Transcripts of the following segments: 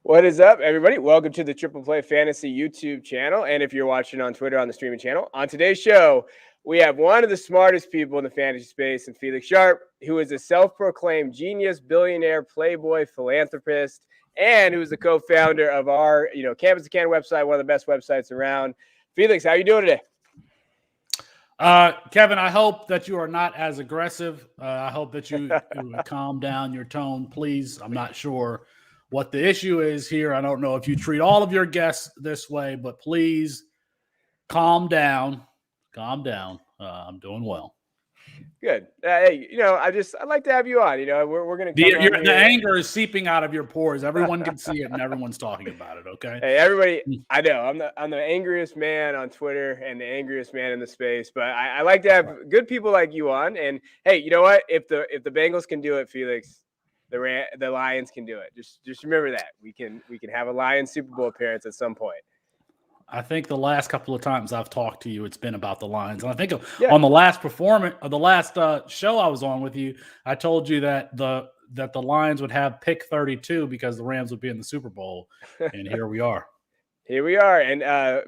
What is up, everybody? Welcome to the Triple Play Fantasy YouTube channel. And if you're watching on Twitter on the streaming channel, on today's show, we have one of the smartest people in the fantasy space, and Felx Sharpe, who is a self-proclaimed genius, billionaire, playboy, philanthropist, and who's the co-founder of our, Campus to Can website, one of the best websites around. Felx, how are you doing today? Kevin, I hope that you are not as aggressive. I hope that you calm down your tone, please. I'm not sure what the issue is here. I don't know if you treat all of your guests this way, but please calm down. Calm down. I'm doing well. Good. Hey, I'd like to have you on. We're going to come the anger is seeping out of your pores. Everyone can see it, and everyone's talking about it. Okay. Hey, everybody. I know I'm the angriest man on Twitter and the angriest man in the space, but I like to have good people like you on. And hey, you know what? If the Bengals can do it, Felx, the Lions can do it. Just remember that we can have a Lions Super Bowl appearance at some point. I think the last couple of times I've talked to you, it's been about the Lions. And I think on the last show I was on with you, I told you that the Lions would have pick 32 because the Rams would be in the Super Bowl. And here we are. Here we are, and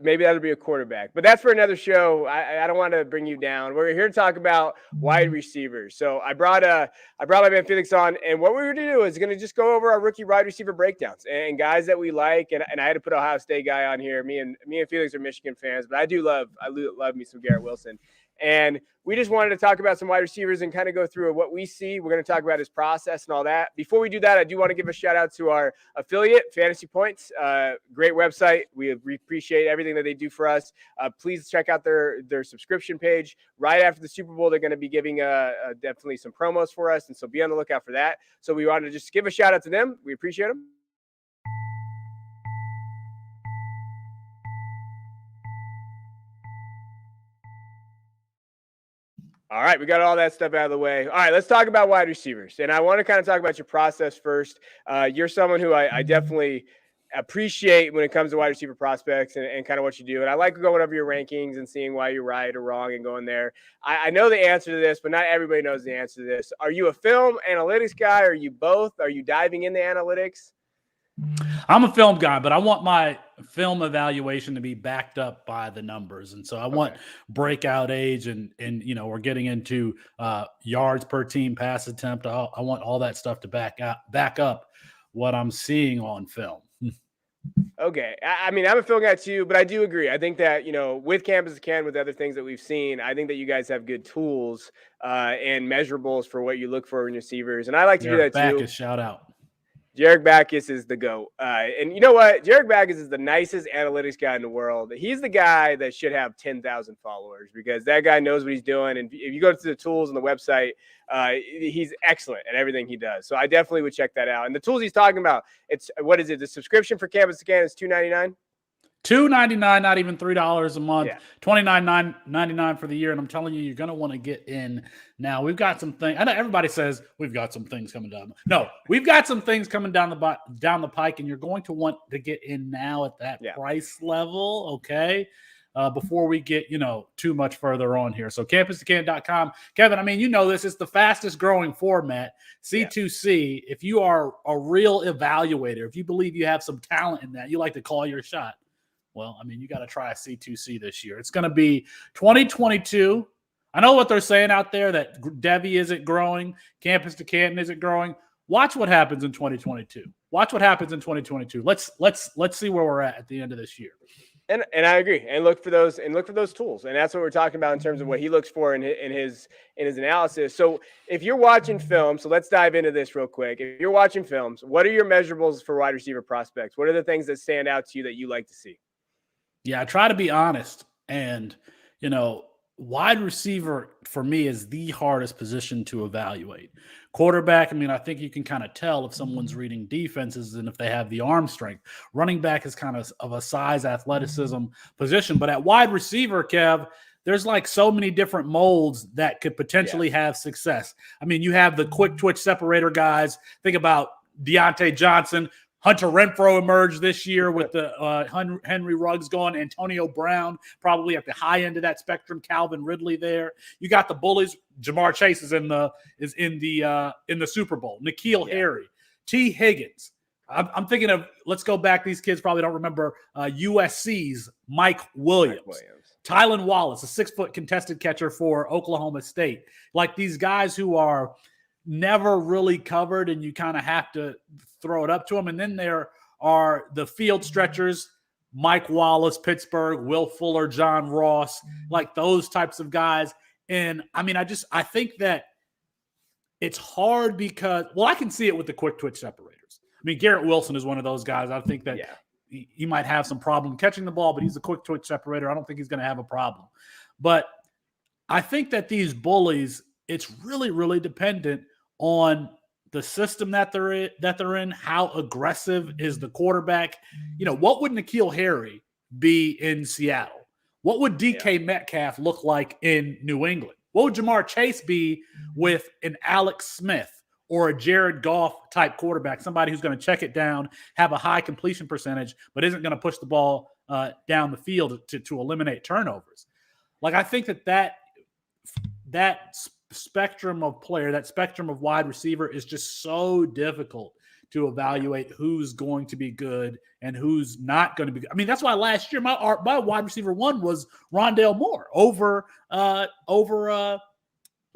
maybe that'll be a quarterback. But that's for another show. I don't want to bring you down. We're here to talk about wide receivers. So I brought my man Felx on, and what we're going to do is going to just go over our rookie wide receiver breakdowns and guys that we like. And I had to put an Ohio State guy on here. Me and Felx are Michigan fans, but I love me some Jarrett Wilson. And we just wanted to talk about some wide receivers and kind of go through what we see. We're going to talk about his process and all that. Before we do that, I do want to give a shout out to our affiliate, Fantasy Points. Great website. We appreciate everything that they do for us. Please check out their subscription page. Right after the Super Bowl, they're going to be giving definitely some promos for us. And so be on the lookout for that. So we wanted to just give a shout out to them. We appreciate them. All right, we got all that stuff out of the way. All right, let's talk about wide receivers. And I want to kind of talk about your process first. You're someone who I definitely appreciate when it comes to wide receiver prospects and kind of what you do. And I like going over your rankings and seeing why you're right or wrong and going there. I know the answer to this, but not everybody knows the answer to this. Are you a film analytics guy? Are you both? Are you diving into analytics? I'm a film guy, but I want my film evaluation to be backed up by the numbers. And so I want breakout age and we're getting into yards per team, pass attempt. I want all that stuff to back up what I'm seeing on film. Okay. I mean, I'm a film guy too, but I do agree. I think that, with Campus to Can, with other things that we've seen, I think that you guys have good tools and measurables for what you look for in receivers. And I like to do that too. Shout out. Jarek Backus is the GOAT. And you know what? Jarek Backus is the nicest analytics guy in the world. He's the guy that should have 10,000 followers because that guy knows what he's doing. And if you go to the tools on the website, he's excellent at everything he does. So I definitely would check that out. And the tools he's talking about, the subscription for Campus to Can is $2.99? $2.99, not even $3 a month. Yeah. $29.99 for the year, and I'm telling you, you're going to want to get in now. We've got some things. I know everybody says we've got some things coming down. No, we've got some things coming down the pike, and you're going to want to get in now at that price level. Okay. Before we get, too much further on here. So campustocan.com. Kevin, I mean, this is the fastest growing format, C2C. If you are a real evaluator, if you believe you have some talent in that, you like to call your shot. Well, I mean, you got to try a C2C this year. It's going to be 2022. I know what they're saying out there, that Devi isn't growing, Campus to Canton isn't growing. Watch what happens in 2022. Watch what happens in 2022. Let's see where we're at the end of this year. And I agree. And look for those tools. And that's what we're talking about in terms of what he looks for in his analysis. So if you're watching film, so let's dive into this real quick. If you're watching films, what are your measurables for wide receiver prospects? What are the things that stand out to you that you like to see? Yeah, I try to be honest. And, wide receiver for me is the hardest position to evaluate. Quarterback, I mean, I think you can kind of tell if someone's reading defenses and if they have the arm strength. Running back is kind of a size athleticism position. But at wide receiver, Kev, there's like so many different molds that could potentially have success. I mean, you have the quick twitch separator guys. Think about Deontay Johnson. Hunter Renfrow emerged this year with the Henry Ruggs going. Antonio Brown probably at the high end of that spectrum. Calvin Ridley there. You got the bullies. Jamar Chase is in the Super Bowl. N'Keal Harry, T. Higgins. I'm thinking of, let's go back. These kids probably don't remember USC's Mike Williams. Tylan Wallace, a 6-foot contested catcher for Oklahoma State. Like these guys who are never really covered and you kind of have to throw it up to them. And then there are the field stretchers, Mike Wallace, Pittsburgh, Will Fuller, John Ross, like those types of guys. And I mean, I think that it's hard because, well, I can see it with the quick twitch separators. I mean, Jarrett Wilson is one of those guys. I think that he might have some problem catching the ball, but he's a quick twitch separator. I don't think he's going to have a problem. But I think that these bullies, it's really, really dependent on the system that they're in, how aggressive is the quarterback. You know, what would N'Keal Harry be in Seattle? What would DK Metcalf look like in New England? What would Jamar Chase be with an Alex Smith or a Jared Goff type quarterback, somebody who's going to check it down, have a high completion percentage, but isn't going to push the ball down the field to eliminate turnovers? Like, I think that spectrum of player, that spectrum of wide receiver is just so difficult to evaluate who's going to be good and who's not going to be good. I mean, that's why last year my wide receiver one was Rondale Moore over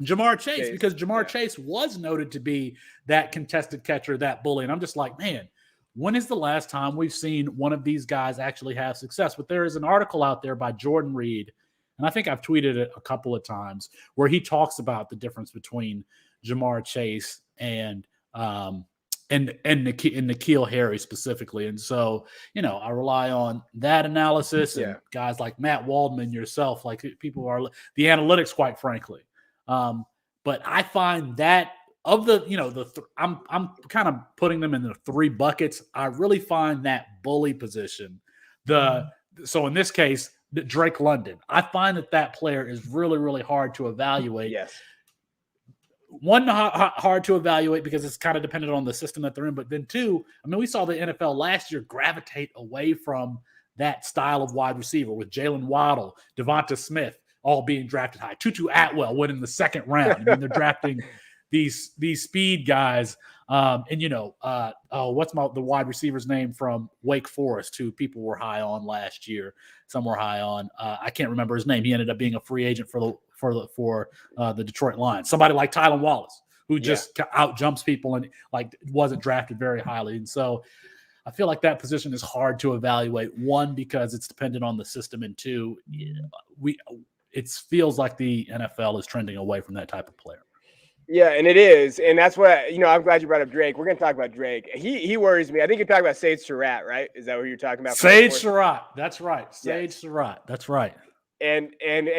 Jamar Chase, because Jamar Chase was noted to be that contested catcher, that bully. And I'm just like, man, when is the last time we've seen one of these guys actually have success? But there is an article out there by Jordan Reed, and I think I've tweeted it a couple of times, where he talks about the difference between Jamar Chase and N'Keal Harry specifically. And so, you know, I rely on that analysis and guys like Matt Waldman, yourself, like people are the analytics, quite frankly. But I find that of the, you know, I'm kind of putting them in the 3 buckets. I really find that bully position, so in this case, Drake London, I find that player is really, really hard to evaluate. Yes. One, hard to evaluate because it's kind of dependent on the system that they're in. But then 2, I mean, we saw the NFL last year gravitate away from that style of wide receiver with Jalen Waddle, Devonta Smith, all being drafted high. Tutu Atwell winning the 2nd round. I mean, they're drafting these speed guys. And, you know, what's the wide receiver's name from Wake Forest, who people were high on last year? Some were high on. I can't remember his name. He ended up being a free agent for the Detroit Lions. Somebody like Tylan Wallace, who just out jumps people and like wasn't drafted very highly. And so I feel like that position is hard to evaluate. 1, because it's dependent on the system, and 2, it feels like the NFL is trending away from that type of player. Yeah, and it is. And that's what, you know, I'm glad you brought up Drake. We're going to talk about Drake. He worries me. I think you're talking about Sage Surratt, right? Is that what you're talking about? Sage Surratt. That's right. Sage Surratt. That's right. And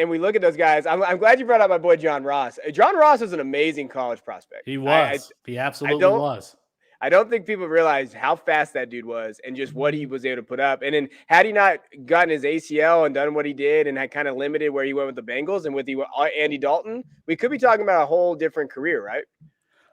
we look at those guys. I'm glad you brought up my boy John Ross. John Ross is an amazing college prospect. He was. He absolutely was. I don't think people realize how fast that dude was and just what he was able to put up. And then had he not gotten his ACL and done what he did and had kind of limited where he went with the Bengals and with Andy Dalton, we could be talking about a whole different career, right?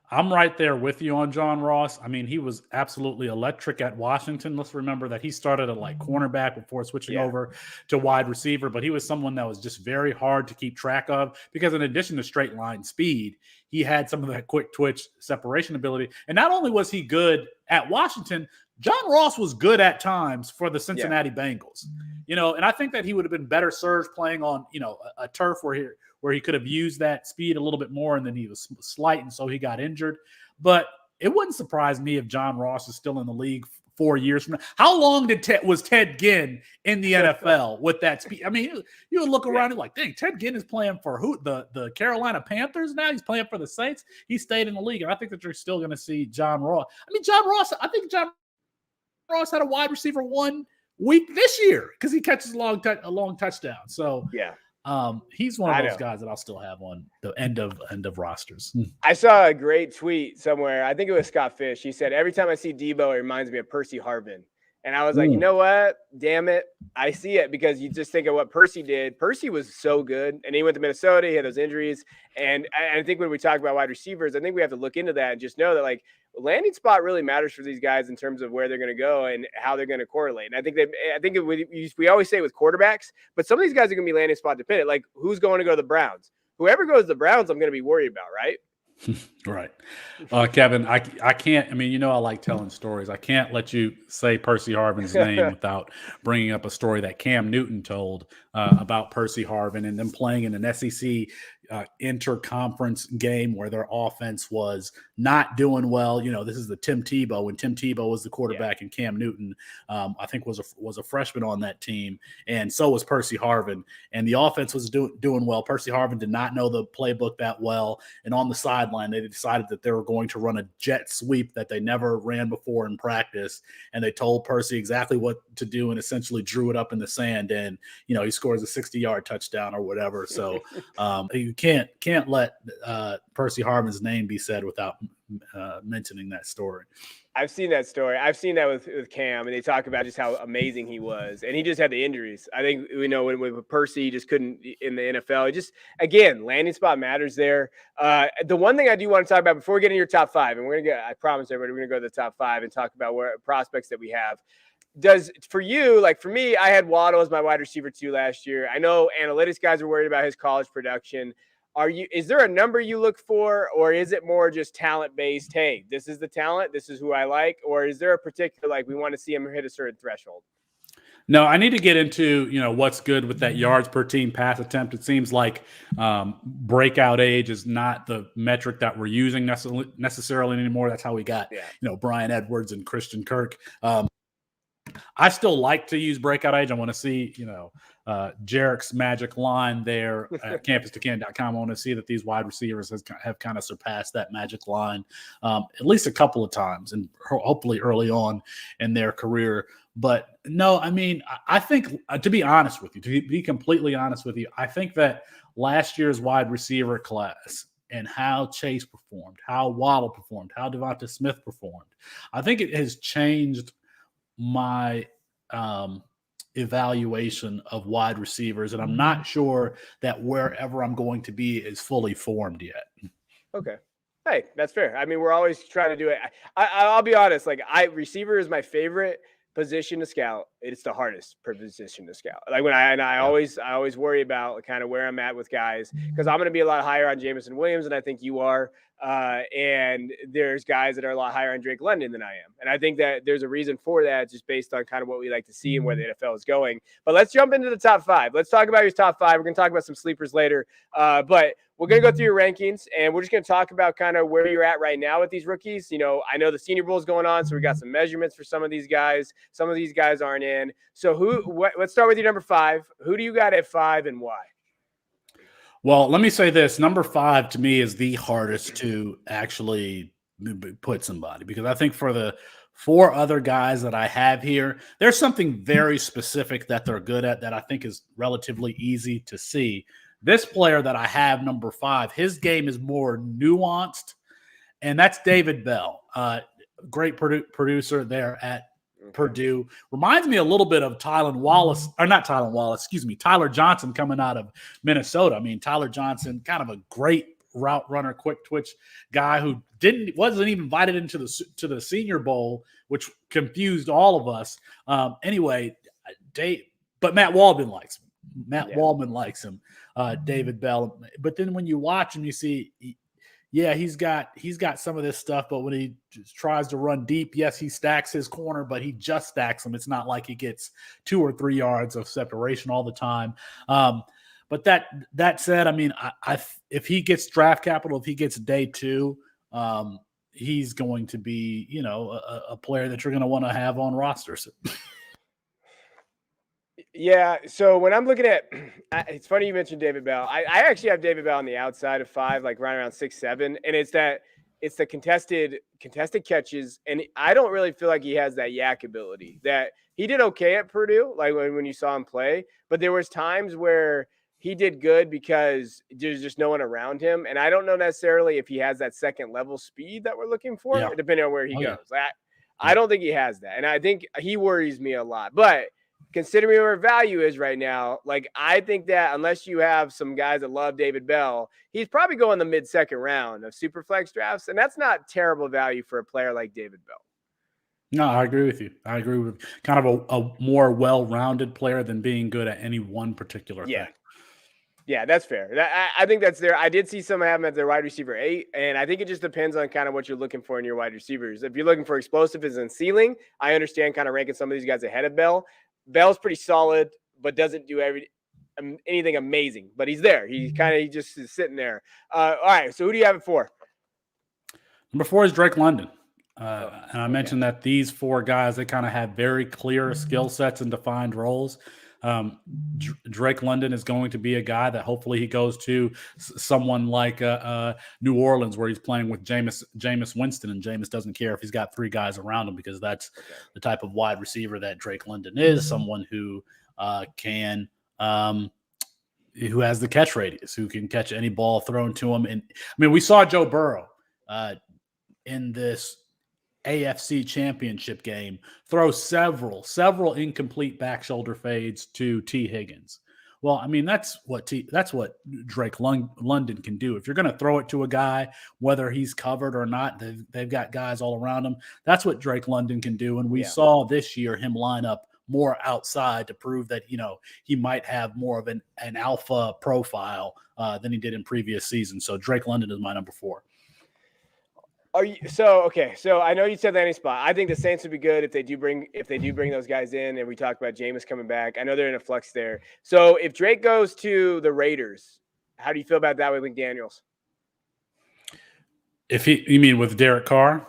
I'm right there with you on John Ross. I mean, he was absolutely electric at Washington. Let's remember that he started at like cornerback before switching over to wide receiver, but he was someone that was just very hard to keep track of because in addition to straight line speed, he had some of that quick twitch separation ability. And not only was he good at Washington, John Ross was good at times for the Cincinnati Bengals. You know, and I think that he would have been better served playing on, you know, a turf where he could have used that speed a little bit more, and then he was slight, and so he got injured. But it wouldn't surprise me if John Ross is still in the league 4 years from now. How long was Ted Ginn in the NFL with that speed? I mean, you would look around and like, dang, Ted Ginn is playing for who? The Carolina Panthers now? He's playing for the Saints. He stayed in the league, and I think that you're still going to see John Ross. I mean, I think John Ross had a wide receiver 1 week this year because he catches a long touchdown. So, he's one of those guys that I'll still have on the end of rosters. I saw a great tweet somewhere. I think it was Scott Fish. He said, every time I see Debo, it reminds me of Percy Harvin. And I was like, you know what? Damn it. I see it because you just think of what Percy did. Percy was so good. And he went to Minnesota. He had those injuries. And I think when we talk about wide receivers, I think we have to look into that and just know that, like, landing spot really matters for these guys in terms of where they're going to go and how they're going to correlate. And I think we always say with quarterbacks, but some of these guys are going to be landing spot dependent. Like, who's going to go to the Browns? Whoever goes to the Browns, I'm going to be worried about, right? Right. Kevin, I can't, I mean, I like telling stories. I can't let you say Percy Harvin's name without bringing up a story that Cam Newton told about Percy Harvin and them playing in an SEC interconference game where their offense was not doing well. This is the Tim Tebow, when Tim Tebow was the quarterback and Cam Newton, I think was a freshman on that team. And so was Percy Harvin. And the offense was doing well. Percy Harvin did not know the playbook that well. And on the sideline, they decided that they were going to run a jet sweep that they never ran before in practice. And they told Percy exactly what to do and essentially drew it up in the sand. And, he scores a 60-yard touchdown or whatever. So you can't let Percy Harvin's name be said without mentioning that story. I've seen that story. I've seen that with Cam, and they talk about just how amazing he was, and he just had the injuries. I think when Percy, he just couldn't in the NFL. It just, again, landing spot matters there. The one thing I do want to talk about before we get into your top five, and I promise everybody, we're gonna go to the top five and talk about where prospects that we have. For you, like for me, I had Waddle as my wide receiver 2 last year. I know analytics guys are worried about his college production. Is there a number you look for, or is it more just talent based? Hey, this is the talent. This is who I like. Or is there a particular, we want to see him hit a certain threshold? No, I need to get into, what's good with that yards per team pass attempt. It seems like breakout age is not the metric that we're using necessarily anymore. That's how we got, Brian Edwards and Christian Kirk. I still like to use breakout age. I want to see, Jarrett's magic line there at campus2can.com. I want to see that these wide receivers have kind of surpassed that magic line at least a couple of times, and hopefully early on in their career. But no, I mean, I think, to be honest with you, to be completely honest with you, I think that last year's wide receiver class and how Chase performed, how Waddle performed, how Devonta Smith performed, I think it has changed my evaluation of wide receivers, and I'm not sure that wherever I'm going to be is fully formed yet. Okay. Hey, that's fair. I mean, we're always trying to do it. I'll be honest, receiver is my favorite position to scout. It's the hardest position to scout. I always worry about kind of where I'm at with guys, because I'm going to be a lot higher on Jameson Williams, and I think you are. And there's guys that are a lot higher on Drake London than I am. And I think that there's a reason for that, just based on kind of what we like to see and where the NFL is going. But let's jump into the top five. Let's talk about your top five. We're going to talk about some sleepers later. But we're going to go through your rankings, and we're just going to talk about kind of where you're at right now with these rookies. I know the Senior Bowl is going on, so we got some measurements for some of these guys. Some of these guys aren't in. So let's start with your number 5. Who do you got at 5 and why? Well, let me say this. Number 5 to me is the hardest to actually put somebody, because I think for the 4 other guys that I have here, there's something very specific that they're good at that I think is relatively easy to see. This player that I have, number 5, his game is more nuanced, and that's David Bell. Great producer there at Purdue. Reminds me a little bit of Tyler Johnson coming out of Minnesota. I mean, Tyler Johnson, kind of a great route runner, quick twitch guy who wasn't even invited into the Senior Bowl, which confused all of us. But Matt Waldman likes him. Waldman likes him. David Bell. But then when you watch and you see, he's got some of this stuff, but when he just tries to run deep, yes, he stacks his corner, but he just stacks them. It's not like he gets 2 or 3 yards of separation all the time. But that said, I mean, if he gets draft capital, if he gets day 2, he's going to be, a player that you're going to want to have on rosters. Yeah, so when I'm looking at, it's funny you mentioned David Bell. I actually have David Bell on the outside of 5, right around 6'7", and it's the contested catches, and I don't really feel like he has that yak ability. That he did okay at Purdue, when you saw him play, but there was times where he did good because there's just no one around him, and I don't know necessarily if he has that second level speed that we're looking for, depending on where he goes. Yeah. I don't think he has that, and I think he worries me a lot, but considering where value is right now, I think that unless you have some guys that love David Bell, he's probably going the mid-second round of Superflex drafts, and that's not terrible value for a player like David Bell. No, I agree with you. I agree with kind of a more well-rounded player than being good at any one particular thing. Yeah, that's fair. I think that's there. I did see some have him at their wide receiver 8, and I think it just depends on kind of what you're looking for in your wide receivers. If you're looking for explosiveness and ceiling, I understand kind of ranking some of these guys ahead of Bell. Bell's pretty solid, but doesn't do anything amazing. But he's there. He just is sitting there. All right, so who do you have it for? Number 4 is Drake London. And I mentioned that these 4 guys, they kind of have very clear skill sets and defined roles. Drake London is going to be a guy that hopefully he goes to someone like New Orleans, where he's playing with Jameis Winston, and Jameis doesn't care if he's got 3 guys around him, because that's the type of wide receiver that Drake London is, someone who who has the catch radius, who can catch any ball thrown to him. And I mean, we saw Joe Burrow in this AFC Championship game throw several incomplete back shoulder fades to T. Higgins. Well, I mean, that's what Drake London can do. If you're going to throw it to a guy, whether he's covered or not, they've got guys all around him. That's what Drake London can do. And we saw this year him line up more outside to prove that, he might have more of an alpha profile than he did in previous seasons. So Drake London is my number 4. So I know you said landing spot. I think the Saints would be good if they do bring those guys in, and we talked about Jameis coming back. I know they're in a flux there. So if Drake goes to the Raiders, how do you feel about that with McDaniels? You mean with Derek Carr?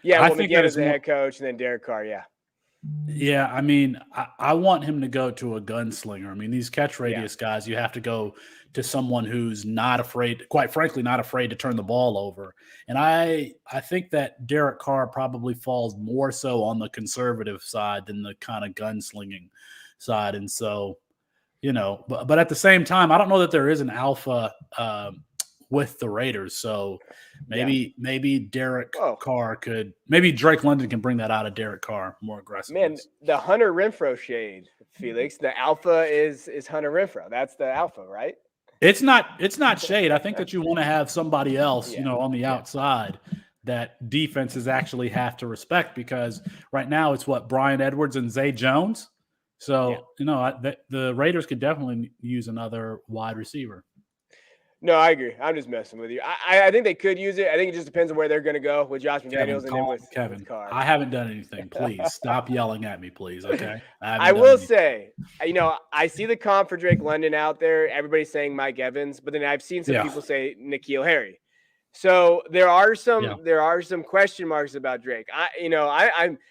Yeah, well, McDaniels is the head coach, and then Derek Carr, yeah. Yeah, I mean, I want him to go to a gunslinger. I mean, these catch radius guys, you have to go to someone who's not afraid, quite frankly, not afraid to turn the ball over. And I think that Derek Carr probably falls more so on the conservative side than the kind of gunslinging side. And so, but at the same time, I don't know that there is an alpha with the Raiders. So maybe Derek Carr could, maybe Drake London can bring that out of Derek Carr more aggressively. Man, the Hunter Renfrow shade, Felix. The alpha is Hunter Renfrow. That's the alpha, right? It's not shade. I think that you want to have somebody else, on the outside that defenses actually have to respect, because right now it's Brian Edwards and Zay Jones. So, the Raiders could definitely use another wide receiver. No, I agree. I'm just messing with you. I think they could use it. I think it just depends on where they're going to go with Josh McDaniels and then with Carr. I haven't done anything. Please stop yelling at me, please. Okay. I will say, I see the comp for Drake London out there. Everybody's saying Mike Evans, but then I've seen some people say N'Keal Harry. So there are some question marks about Drake.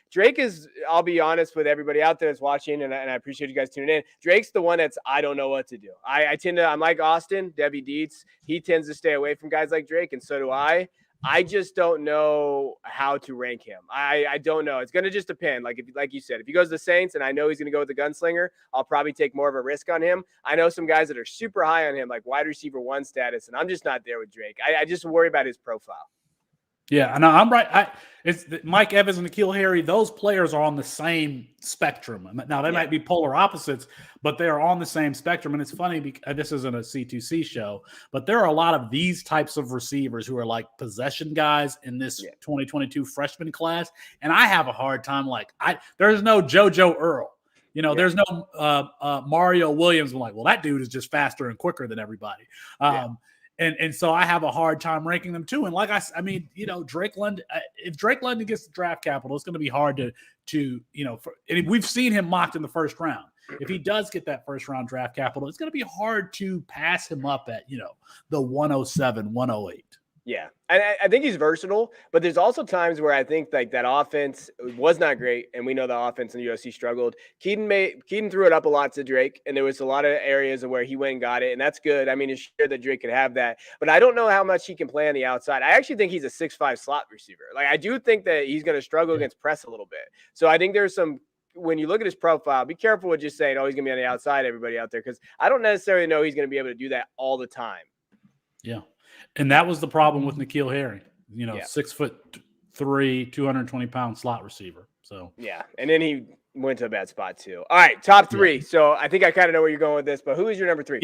Drake is, I'll be honest with everybody out there that's watching, and I appreciate you guys tuning in. Drake's the one I don't know what to do. I'm like Austin, Debbie Dietz. He tends to stay away from guys like Drake, and so do I. I just don't know how to rank him. I don't know. It's going to just depend. Like you said, if he goes to the Saints and I know he's going to go with the gunslinger, I'll probably take more of a risk on him. I know some guys that are super high on him, like wide receiver 1 status, and I'm just not there with Drake. I just worry about his profile. Yeah, and I'm right. It's Mike Evans and N'Keal Harry. Those players are on the same spectrum. Now they might be polar opposites, but they are on the same spectrum. And it's funny because this isn't a C2C show, but there are a lot of these types of receivers who are like possession guys in this 2022 freshman class. And I have a hard time. There's no JoJo Earl. There's no Mario Williams. I'm like, well, that dude is just faster and quicker than everybody. And so I have a hard time ranking them too. And Drake London, if Drake London gets the draft capital, it's going to be hard and we've seen him mocked in the first round. If he does get that first round draft capital, it's going to be hard to pass him up at, the 107, 108. Yeah. I think he's versatile, but there's also times where I think like that offense was not great. And we know the offense in the USC struggled. Keaton threw it up a lot to Drake, and there was a lot of areas where he went and got it. And that's good. I mean, it's sure that Drake could have that, but I don't know how much he can play on the outside. I actually think he's a 6'5" slot receiver. Like I do think that he's going to struggle against press a little bit. So I think there's some, when you look at his profile, be careful with just saying, oh, he's going to be on the outside, everybody out there. Cause I don't necessarily know he's going to be able to do that all the time. Yeah. And that was the problem with N'Keal Harry, 6'3", 220-pound slot receiver. So and then he went to a bad spot too. All right, top 3. So I think I kind of know where you're going with this, but who is your number 3?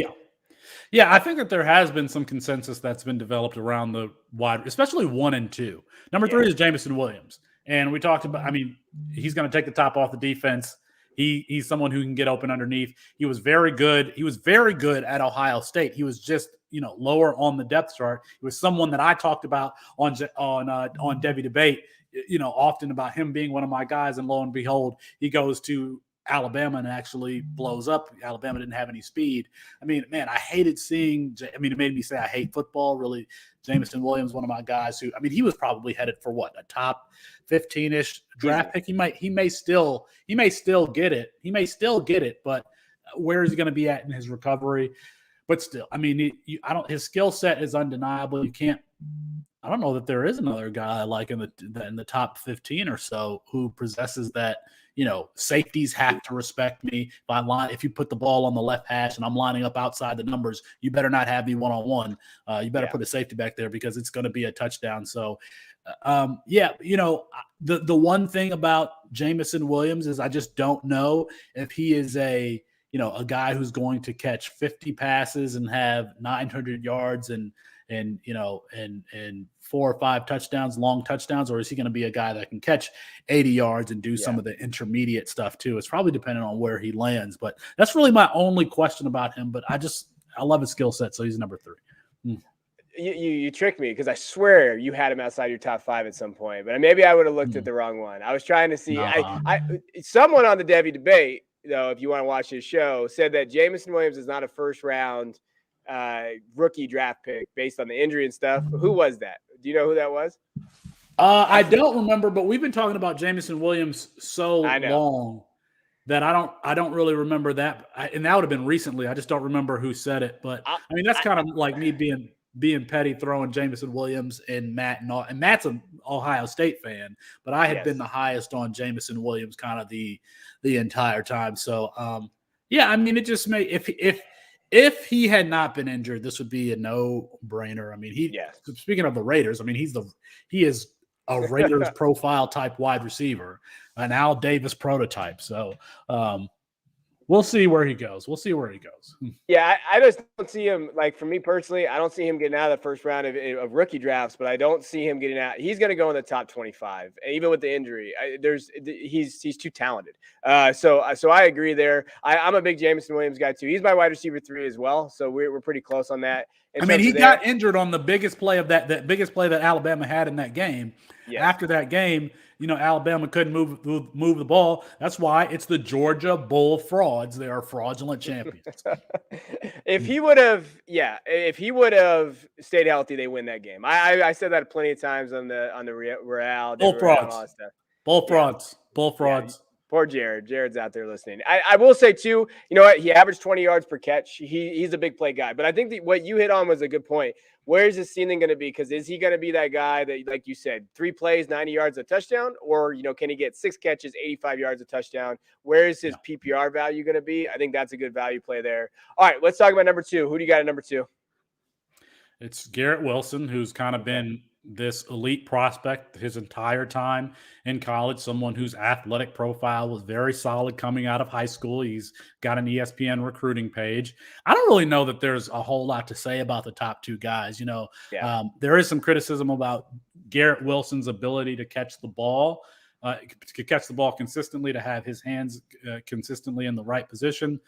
Yeah, I think that there has been some consensus that's been developed around the wide, especially 1 and 2. Number 3 is Jameson Williams, and we talked about. I mean, he's going to take the top off the defense. He's someone who can get open underneath. He was very good. He was very good at Ohio State. He was just lower on the depth chart. He was someone that I talked about on Debbie Debate, often about him being one of my guys, and lo and behold, he goes to Alabama and actually blows up. Alabama didn't have any speed. I mean, man, I hated seeing. I mean, it made me say I hate football. Really, Jameson Williams, one of my guys who, I mean, he was probably headed for what, a top 15-ish draft pick. He may still get it. He may still get it, but where is he going to be at in his recovery? But still, I mean, his skill set is undeniable. You can't. I don't know that there is another guy I like in the top 15 or so who possesses that. Safeties have to respect me. If you put the ball on the left hash and I'm lining up outside the numbers, you better not have me one-on-one. You better put a safety back there because it's going to be a touchdown. So, the one thing about Jameson Williams is I just don't know if he is a guy who's going to catch 50 passes and have 900 yards and 4 or 5 touchdowns, long touchdowns, or is he going to be a guy that can catch 80 yards and do some of the intermediate stuff too? It's probably dependent on where he lands, but that's really my only question about him. But I love his skill set, so he's number 3. You tricked me because I swear you had him outside your top 5 at some point, but maybe I would have looked at the wrong one. I was trying to see. Someone on the Debbie Debate, though, if you want to watch his show, said that Jameson Williams is not a first round rookie draft pick based on the injury and stuff. Who was that? Do you know who that was? I don't remember, but we've been talking about Jameson Williams so long that I don't really remember that. And that would have been recently. I just don't remember who said it. But I mean, that's kind of like me being petty, throwing Jameson Williams and Matt and Matt's an Ohio State fan, but I had been the highest on Jameson Williams kind of the entire time. So I mean, it just may if he had not been injured, this would be a no-brainer. I mean, speaking of the Raiders, I mean, he is a Raiders profile type wide receiver, an Al Davis prototype. So we'll see where he goes. Yeah, I just don't see him, like, for me personally, I don't see him getting out of the first round of rookie drafts, but I don't see him getting out. He's going to go in the top 25, even with the injury. He's too talented. So I agree there. I'm a big Jameson Williams guy too. He's my wide receiver 3 as well. So we're pretty close on that. I mean, he got injured on the biggest play of that biggest play that Alabama had in that game. Yes. After that game, Alabama couldn't move the ball. That's why it's the Georgia Bull frauds. They are fraudulent champions. If he would have stayed healthy, they win that game. I said that plenty of times on the Real. Bull frauds. Bull frauds. Bull frauds. Poor Jared. Jared's out there listening. I will say too, you know what? He averaged 20 yards per catch. He's a big play guy. But I think what you hit on was a good point. Where is his ceiling going to be? Because is he going to be that guy that, like you said, 3 plays, 90 yards, a touchdown? Or, can he get 6 catches, 85 yards, a touchdown? Where is his PPR value going to be? I think that's a good value play there. All right, let's talk about number 2. Who do you got at number 2? It's Jarrett Wilson, who's kind of been this elite prospect his entire time in college, someone whose athletic profile was very solid coming out of high school. He's got an ESPN recruiting page. I don't really know that there's a whole lot to say about the top 2 guys. There is some criticism about Garrett Wilson's ability to catch the ball, consistently, to have his hands consistently in the right position.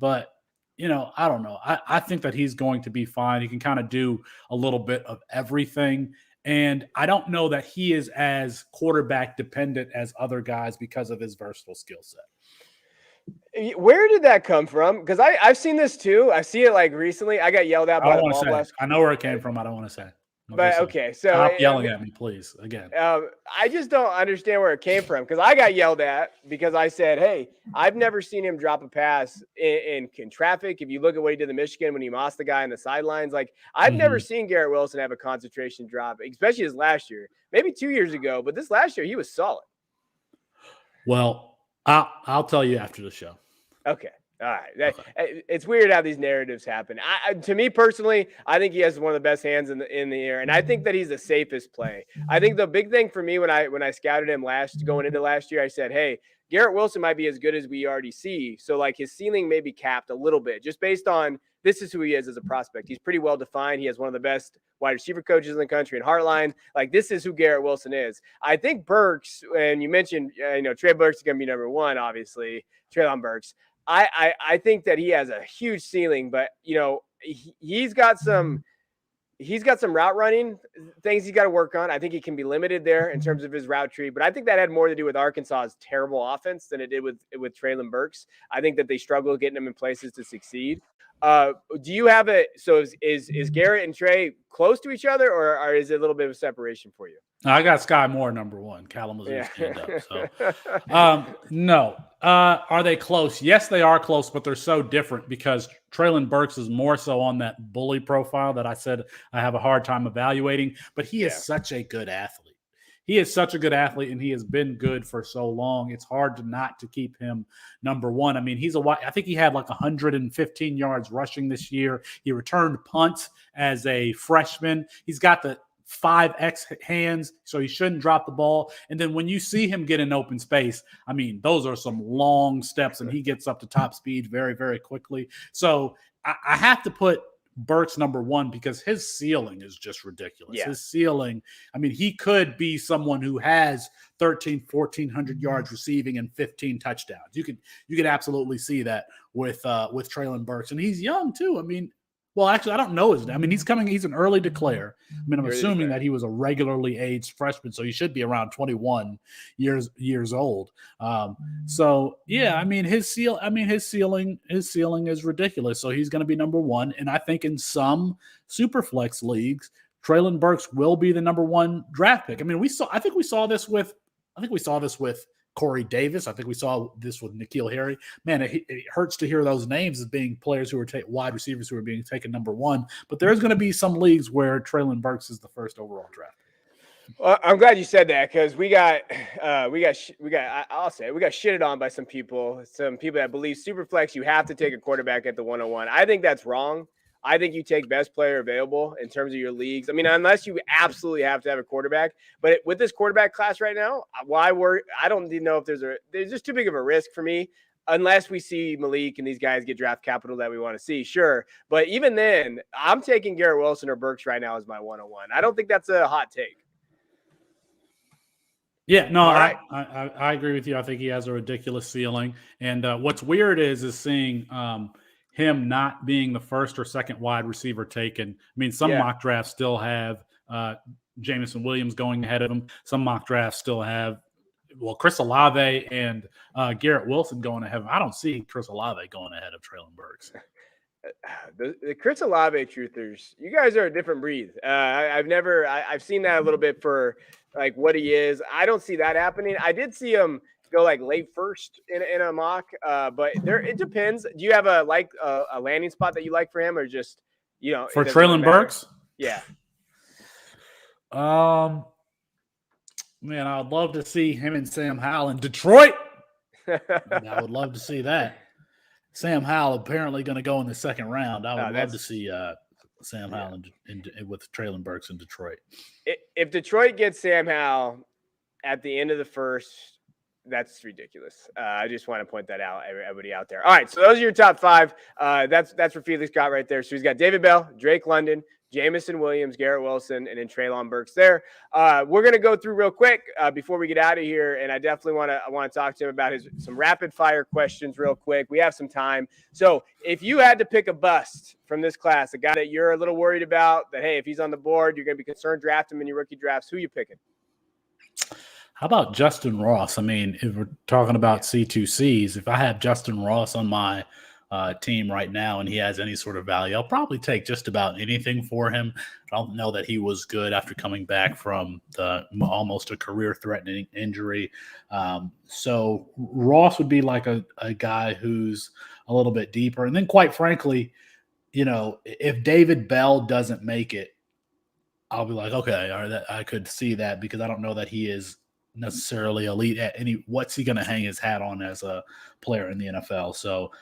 But I don't know. I think that he's going to be fine. He can kind of do a little bit of everything. And I don't know that he is as quarterback dependent as other guys because of his versatile skill set. Where did that come from? Because I've seen this too. I see it like recently. I got yelled at by the ball blast. I know where it came from. I don't want to say. But okay, so stop yelling at me, please. Again, I just don't understand where it came from because I got yelled at because I said, "Hey, I've never seen him drop a pass in traffic." If you look at what he did in Michigan when he mossed the guy on the sidelines, like I've never seen Garrett Wilson have a concentration drop, especially his last year, maybe 2 years ago. But this last year, he was solid. Well, I'll tell you after the show. Okay. All right. It's weird how these narratives happen. To me personally, I think he has one of the best hands in the air, and I think that he's the safest play. I think the big thing for me when I scouted him going into last year, I said, hey, Garrett Wilson might be as good as we already see. So like his ceiling may be capped a little bit just based on this is who he is as a prospect. He's pretty well defined. He has one of the best wide receiver coaches in the country in Heartline. Like, this is who Jarrett Wilson is. I think Burks, and you mentioned, Trey Burks is going to be number one, obviously, Traylon Burks. I think that he has a huge ceiling, but, he's got some route running things he's got to work on. I think he can be limited there in terms of his route tree, but I think that had more to do with Arkansas's terrible offense than it did with Traylon Burks. I think that they struggle getting him in places to succeed. Do you have so is Garrett and Trey close to each other, or is it a little bit of a separation for you? I got Skye Moore number one. Kalamazoo stand up. So, no. Are they close? Yes, they are close, but they're so different because Traylon Burks is more so on that bully profile that I said I have a hard time evaluating. But he is such a good athlete. He is such a good athlete, and he has been good for so long. It's hard not to keep him number one. I mean, I think he had like 115 yards rushing this year. He returned punts as a freshman. He's got the 5X hands, so he shouldn't drop the ball. And then when you see him get in open space, I mean, those are some long steps, and he gets up to top speed very, very quickly. So I have to put Burks number one because his ceiling is just ridiculous. Yeah. His ceiling, I mean, he could be someone who has 1,400 yards receiving and 15 touchdowns. You could absolutely see that with Traylon Burks, and he's young too. I mean, well, actually, I don't know his name. I mean, he's an early declare. I mean, I'm assuming that he was a regularly aged freshman, so he should be around 21 years old. So yeah, I mean, his ceiling is ridiculous. So he's going to be number one, and I think in some Superflex leagues, Traylon Burks will be the number one draft pick. I mean, I think we saw this with Corey Davis. I think we saw this with N'Keal Harry. Man, it hurts to hear those names as being players who are wide receivers who are being taken number one. But there's going to be some leagues where Traylon Burks is the first overall draft. Well, I'm glad you said that because we got shitted on by some people that believe Superflex you have to take a quarterback at the 101. I think that's wrong. I think you take best player available in terms of your leagues. I mean, unless you absolutely have to have a quarterback. But with this quarterback class right now, I don't even know if there's just too big of a risk for me unless we see Malik and these guys get draft capital that we want to see. Sure. But even then, I'm taking Jarrett Wilson or Burks right now as my 101. I don't think that's a hot take. Yeah, no, right. I agree with you. I think he has a ridiculous ceiling. And what's weird is seeing him not being the first or second wide receiver taken. I mean, some mock drafts still have Jameson Williams going ahead of him. Some mock drafts still have, Chris Olave and Jarrett Wilson going ahead of him. I don't see Chris Olave going ahead of Traylon Burks. The Chris Olave truthers, you guys are a different breed. I've seen that a little bit for like what he is. I don't see that happening. I did see him go like late first in a mock, but it depends. Do you have a landing spot that you like for him, or just for Traylon Burks? Yeah. Man, I would love to see him and Sam Howell in Detroit. I would love to see that. Sam Howell apparently going to go in the second round. I would love to see Sam Howell with Traylon Burks in Detroit. If Detroit gets Sam Howell at the end of the first, that's ridiculous. I just want to point that out, everybody out there. All right, so those are your top five. That's for Felix got right there. So he's got David Bell, Drake London, Jameson Williams, Jarrett Wilson, and then Traylon Burks there. We're going to go through real quick before we get out of here, and I definitely want to talk to him about some rapid-fire questions real quick. We have some time. So if you had to pick a bust from this class, a guy that you're a little worried about, that, hey, if he's on the board, you're going to be concerned drafting him in your rookie drafts, who are you picking? How about Justin Ross? I mean, if we're talking about C2Cs, if I have Justin Ross on my team right now and he has any sort of value, I'll probably take just about anything for him. I don't know that he was good after coming back from almost a career-threatening injury. So Ross would be like a guy who's a little bit deeper. And then quite frankly, if David Bell doesn't make it, I'll be like, okay, all right, I could see that because I don't know that he is necessarily elite at what's he going to hang his hat on as a player in the NFL. So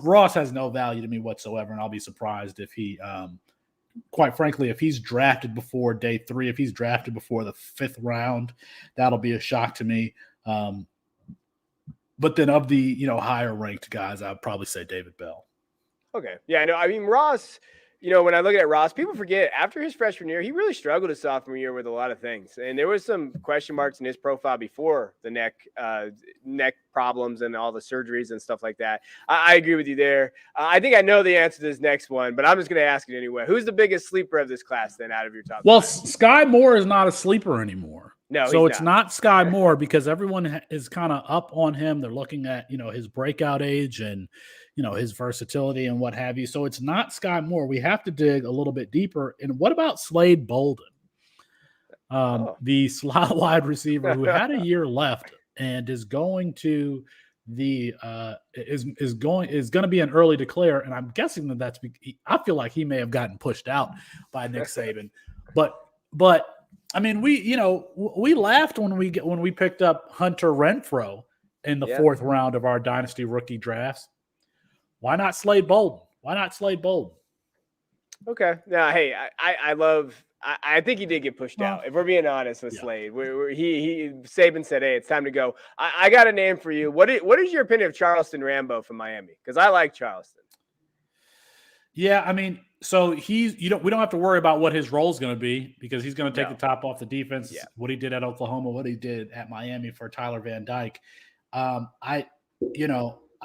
Ross has no value to me whatsoever. And I'll be surprised if he, quite frankly, if he's drafted before day 3, if he's drafted before the 5th round, that'll be a shock to me. But then of the, higher ranked guys, I'd probably say David Bell. Okay. Yeah, no, I mean, Ross, when I look at Ross, people forget after his freshman year, he really struggled his sophomore year with a lot of things. And there was some question marks in his profile before the neck problems and all the surgeries and stuff like that. I agree with you there. I think I know the answer to this next one, but I'm just going to ask it anyway. Who's the biggest sleeper of this class then out of your top Well, five? Skye Moore is not a sleeper anymore. No, so it's not Skye Moore because everyone is kind of up on him. They're looking at, his breakout age and, his versatility and what have you. So it's not Skye Moore. We have to dig a little bit deeper. And what about Slade Bolden? The slot wide receiver who had a year left and is going to is going to be an early declare. And I'm guessing that I feel like he may have gotten pushed out by Nick Saban, but I mean, we laughed when we picked up Hunter Renfrow in the fourth round of our dynasty rookie drafts. Why not Slade Bolden? Okay. Now, hey, I think he did get pushed out. If we're being honest with Slade, Saban said, "Hey, it's time to go." I got a name for you. What is your opinion of Charleston Rambo from Miami? Because I like Charleston. Yeah, I mean, so we don't have to worry about what his role is going to be because he's going to take the top off the defense. Yeah. What he did at Oklahoma, what he did at Miami for Tyler Van Dyke.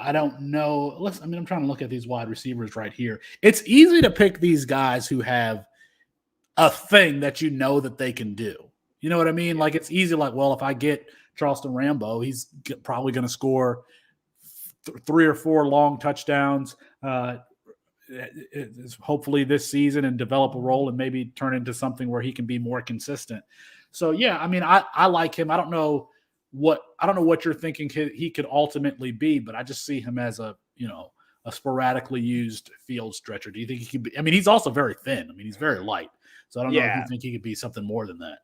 I don't know. I'm trying to look at these wide receivers right here. It's easy to pick these guys who have a thing that that they can do. You know what I mean? Like it's easy. Like, well, if I get Charleston Rambo, he's probably going to score 3 or 4 long touchdowns. Hopefully this season and develop a role and maybe turn into something where he can be more consistent. So yeah, I mean, I like him. I don't know what you're thinking he could ultimately be, but I just see him as a sporadically used field stretcher. Do you think he could be? I mean, he's also very thin. I mean, he's very light. So I don't know if you think he could be something more than that.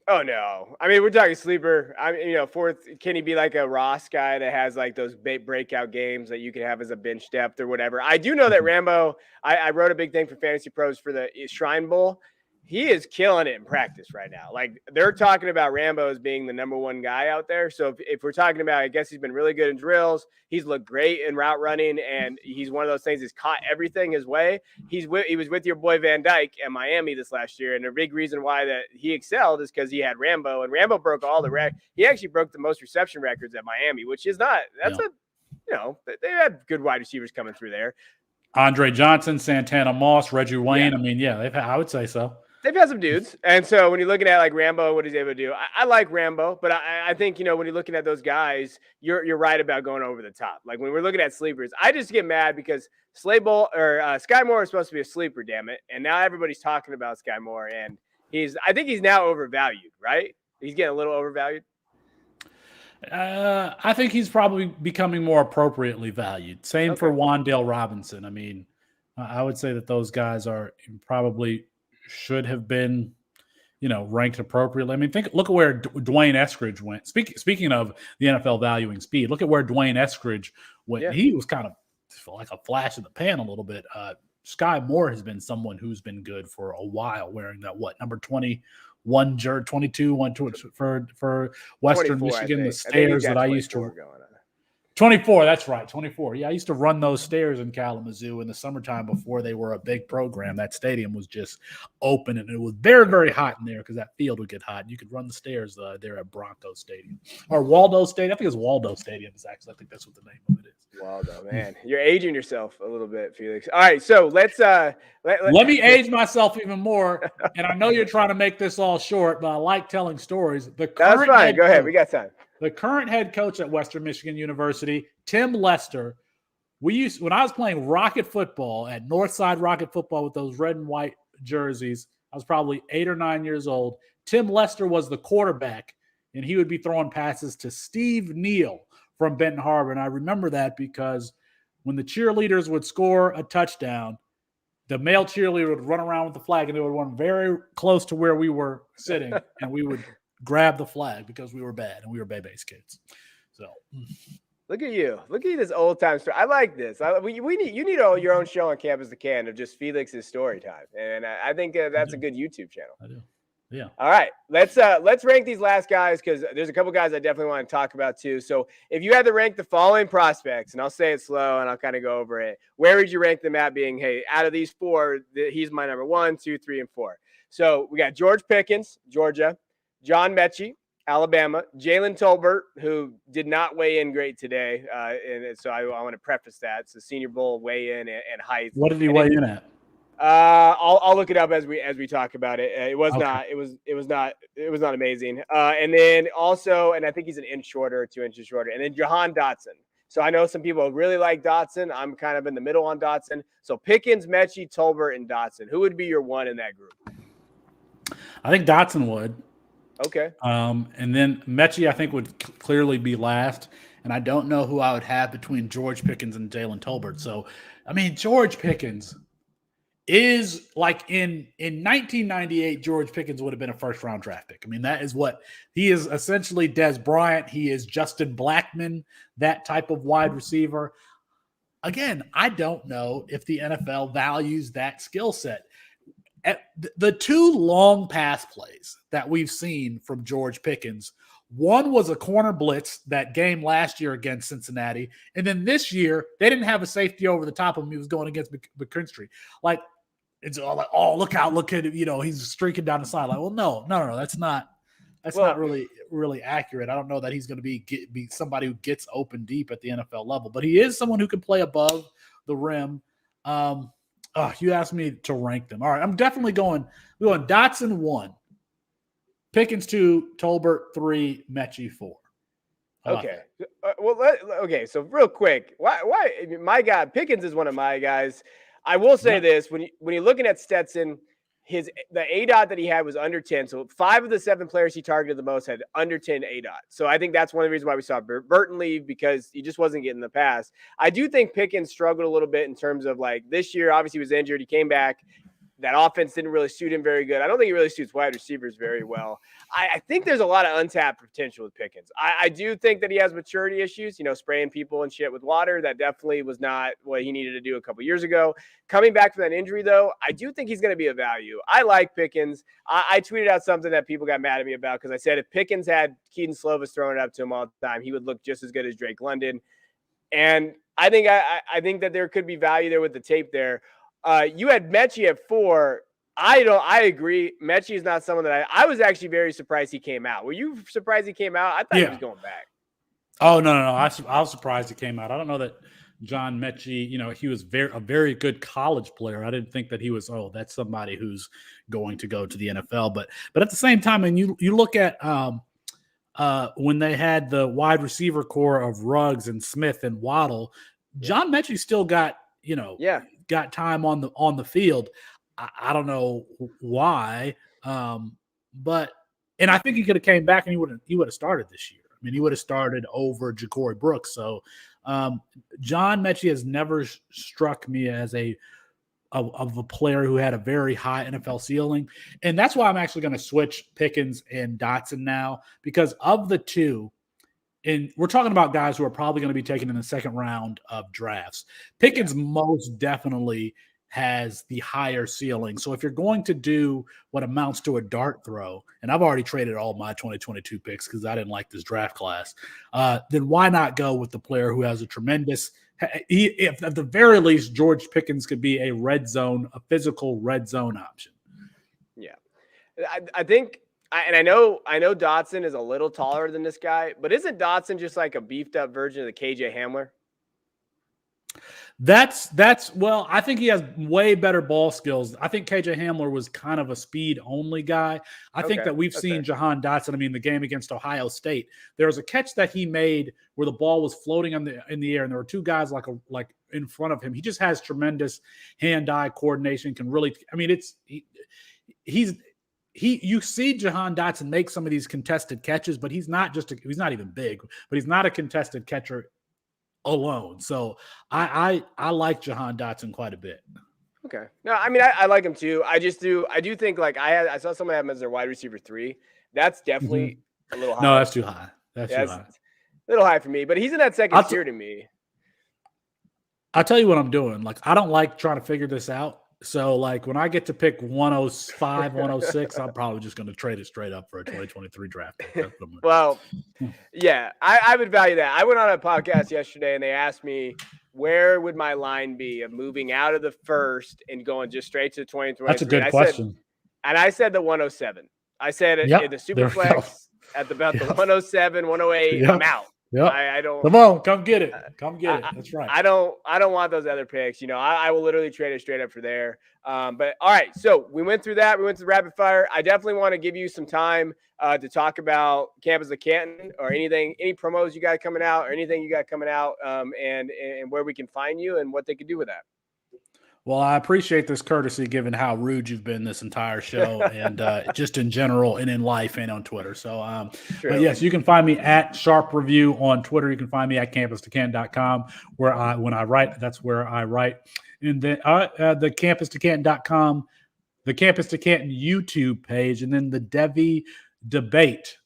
Oh no! I mean, we're talking sleeper. I mean, fourth. Can he be like a Ross guy that has like those breakout games that you can have as a bench depth or whatever? I do know that Rambo. I wrote a big thing for Fantasy Pros for the Shrine Bowl. He is killing it in practice right now. Like they're talking about Rambo as being the number one guy out there. So if we're talking about, I guess he's been really good in drills. He's looked great in route running, and he's one of those things that's caught everything his way. He was with your boy Van Dyke at Miami this last year, and a big reason why that he excelled is because he had Rambo, and Rambo broke all the records. He actually broke the most reception records at Miami, which is not they had good wide receivers coming through there. Andre Johnson, Santana Moss, Reggie Wayne. Yeah. I mean, I would say so. They've had some dudes. And so when you're looking at like Rambo, what he's able to do, I like Rambo, but I think, when you're looking at those guys, you're right about going over the top. Like when we're looking at sleepers, I just get mad because Skye Moore is supposed to be a sleeper, damn it. And now everybody's talking about Skye Moore, and I think he's now overvalued, right? He's getting a little overvalued. I think he's probably becoming more appropriately valued. Same for Wan'Dale Robinson. I mean, I would say that those guys are probably should have been, ranked appropriately. I mean, look at where Dwayne Eskridge went. Speaking of the NFL valuing speed, look at where Dwayne Eskridge went. Yeah. He was kind of like a flash in the pan a little bit. Skye Moore has been someone who's been good for a while, wearing that number 21 jersey, 22 one for Western Michigan. The stairs that I used to. 24, that's right, 24. Yeah, I used to run those stairs in Kalamazoo in the summertime before they were a big program. That stadium was just open, and it was very, very hot in there because that field would get hot. You could run the stairs there at Bronco Stadium. Or Waldo Stadium. I think it's Waldo Stadium. I think that's what the name of it is. Waldo, man. You're aging yourself a little bit, Felix. All right, so let's let me age myself even more. And I know you're trying to make this all short, but I like telling stories. That's fine. Go ahead. We got time. The current head coach at Western Michigan University, Tim Lester, when I was playing Rocket football at Northside Rocket football with those red and white jerseys, I was probably 8 or 9 years old. Tim Lester was the quarterback, and he would be throwing passes to Steve Neal from Benton Harbor. And I remember that because when the cheerleaders would score a touchdown, the male cheerleader would run around with the flag, and they would run very close to where we were sitting, and we would grab the flag because we were bad and we were Bay-Base kids. So look at you. Look at this old time story. I like this. You need your own show on Campus the Can of just Felix's story time. And I think that's a good YouTube channel. I do. Yeah. All right, let's rank these last guys because there's a couple guys I definitely want to talk about too. So if you had to rank the following prospects, and I'll say it slow and I'll kind of go over it, where would you rank them at being, hey, out of these four, he's my number 1, 2, 3, and 4. So we got George Pickens, Georgia, John Mechie, Alabama, Jalen Tolbert, who did not weigh in great today, and so I want to preface that. It's the Senior Bowl weigh-in and height. What did he weigh in at? I'll look it up as we talk about it. It was not amazing. And then also, and I think he's an inch shorter, 2 inches shorter. And then Jahan Dotson. So I know some people really like Dotson. I'm kind of in the middle on Dotson. So Pickens, Mechie, Tolbert, and Dotson. Who would be your 1 in that group? I think Dotson would. Okay. And then Mechie, I think, would clearly be last. And I don't know who I would have between George Pickens and Jalen Tolbert. So, I mean, George Pickens is like in 1998, George Pickens would have been a first-round draft pick. I mean, that is what he is, essentially Des Bryant. He is Justin Blackmon, that type of wide receiver. Again, I don't know if the NFL values that skill set. The 2 long pass plays that we've seen from George Pickens, one was a corner blitz that game last year against Cincinnati. And then this year, they didn't have a safety over the top of him. He was going against McKinstry. Like, it's all like, oh, look at him. You know, he's streaking down the sideline. Well, no, that's not really accurate. I don't know that he's going to be somebody who gets open deep at the NFL level, but he is someone who can play above the rim. You asked me to rank them. All right, I'm definitely going Dotson 1, Pickens 2, Tolbert 3, Mechie 4. Okay. Okay. So real quick, why my guy Pickens is one of my guys. I will say this: when you're looking at Stetson, the ADOT that he had was under 10. So 5 of the 7 players he targeted the most had under 10 ADOT. So I think that's one of the reasons why we saw Burton leave, because he just wasn't getting the pass. I do think Pickens struggled a little bit in terms of, like, this year, obviously he was injured. He came back. That offense didn't really suit him very good. I don't think he really suits wide receivers very well. I think there's a lot of untapped potential with Pickens. I do think that he has maturity issues, spraying people and shit with water. That definitely was not what he needed to do a couple years ago. Coming back from that injury, though, I do think he's going to be a value. I like Pickens. I tweeted out something that people got mad at me about because I said if Pickens had Keaton Slovis throwing it up to him all the time, he would look just as good as Drake London. And I think that there could be value there with the tape there. You had Mechie at 4. I agree. Mechie is not someone that I was actually very surprised he came out. Were you surprised he came out? I thought he was going back. Oh, no. I was surprised he came out. I don't know that John Mechie, he was a very good college player. I didn't think that he was, that's somebody who's going to go to the NFL. But at the same time, and you look at when they had the wide receiver core of Ruggs and Smith and Waddle, John Mechie still got, got time on the field. I don't know why, but I think he could have came back and he would have started this year. I mean, he would have started over Ja'Cory Brooks. So John Mechie has never struck me as a player who had a very high NFL ceiling, and that's why I'm actually going to switch Pickens and Dotson now, because of the two. And we're talking about guys who are probably going to be taken in the second round of drafts. Pickens most definitely has the higher ceiling. So if you're going to do what amounts to a dart throw, and I've already traded all my 2022 picks because I didn't like this draft class, then why not go with the player who has a tremendous if at the very least, George Pickens could be a physical red zone option. Yeah. I think I know Dotson is a little taller than this guy, but isn't Dotson just like a beefed up version of the KJ Hamler? Well, I think he has way better ball skills. I think KJ Hamler was kind of a speed only guy. I think that we've seen Jahan Dotson. I mean, the game against Ohio State, there was a catch that he made where the ball was floating in the air, and there were 2 guys like in front of him. He just has tremendous hand-eye coordination. Can really, I mean, you see Jahan Dotson make some of these contested catches, but he's not even big, but he's not a contested catcher alone. So I like Jahan Dotson quite a bit. Okay. No, I mean, I like him too. I do think, like, I saw somebody have him as their wide receiver 3. That's definitely a little high. No, that's too high. That's too high. A little high for me, but he's in that second tier to me. I'll tell you what I'm doing. Like, I don't like trying to figure this out. So, like, when I get to pick 105, 106, I'm probably just going to trade it straight up for a 2023 draft pick. That's what I'm gonna do. Yeah, I would value that. I went on a podcast yesterday and they asked me where would my line be of moving out of the first and going just straight to 2023. That's a good question. I said the 107. I said in the Superflex at about the 107, 108. I'm out. Yep. I don't. Come on, come get it. Come get it. That's right. I don't want those other picks. I will literally trade it straight up for there. But all right, so we went through that. We went to the rapid fire. I definitely want to give you some time to talk about Campus of Canton or anything, any promos you got coming out or anything you got coming out, and where we can find you and what they can do with that. Well, I appreciate this courtesy given how rude you've been this entire show and just in general and in life and on Twitter. So, but yes, you can find me at Sharpe Review on Twitter. You can find me at campus2canton.com when I write, that's where I write. And then the campus2canton.com, the Campus to Canton YouTube page, and then the Devy Debate,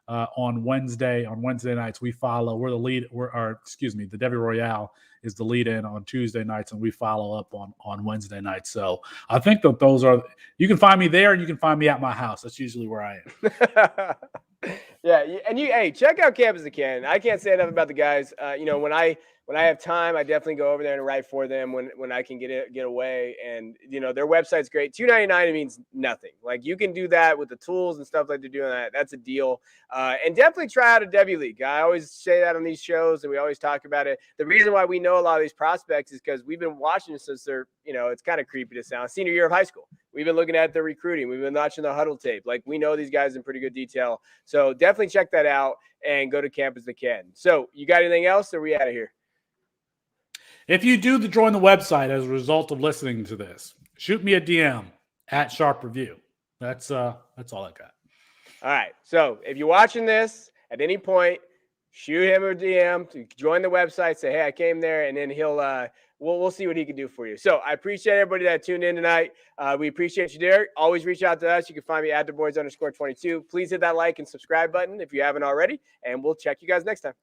on Wednesday nights. We follow, the Devy Royale is the lead in on Tuesday nights, and we follow up on Wednesday nights. So I think that those are, you can find me there and you can find me at my house. That's usually where I am. Yeah. And check out Campus of Canton. I can't say enough about the guys. When I have time, I definitely go over there and write for them when I can get away. And, their website's great. $2.99, it means nothing. Like, you can do that with the tools and stuff like they're doing that. That's a deal. And definitely try out a Devy League. I always say that on these shows, and we always talk about it. The reason why we know a lot of these prospects is because we've been watching since they're, it's kind of creepy to sound, senior year of high school. We've been looking at their recruiting. We've been watching the huddle tape. Like, we know these guys in pretty good detail. So definitely check that out and go to Campus to Canton. So you got anything else, or are we out of here? If you do join the website as a result of listening to this, shoot me a DM at Sharpe Review. That's all I got. All right. So if you're watching this at any point, shoot him a DM to join the website. Say, hey, I came there, and then he'll we'll see what he can do for you. So I appreciate everybody that tuned in tonight. We appreciate you, Derek. Always reach out to us. You can find me at DuBois_22. Please hit that like and subscribe button if you haven't already, and we'll check you guys next time.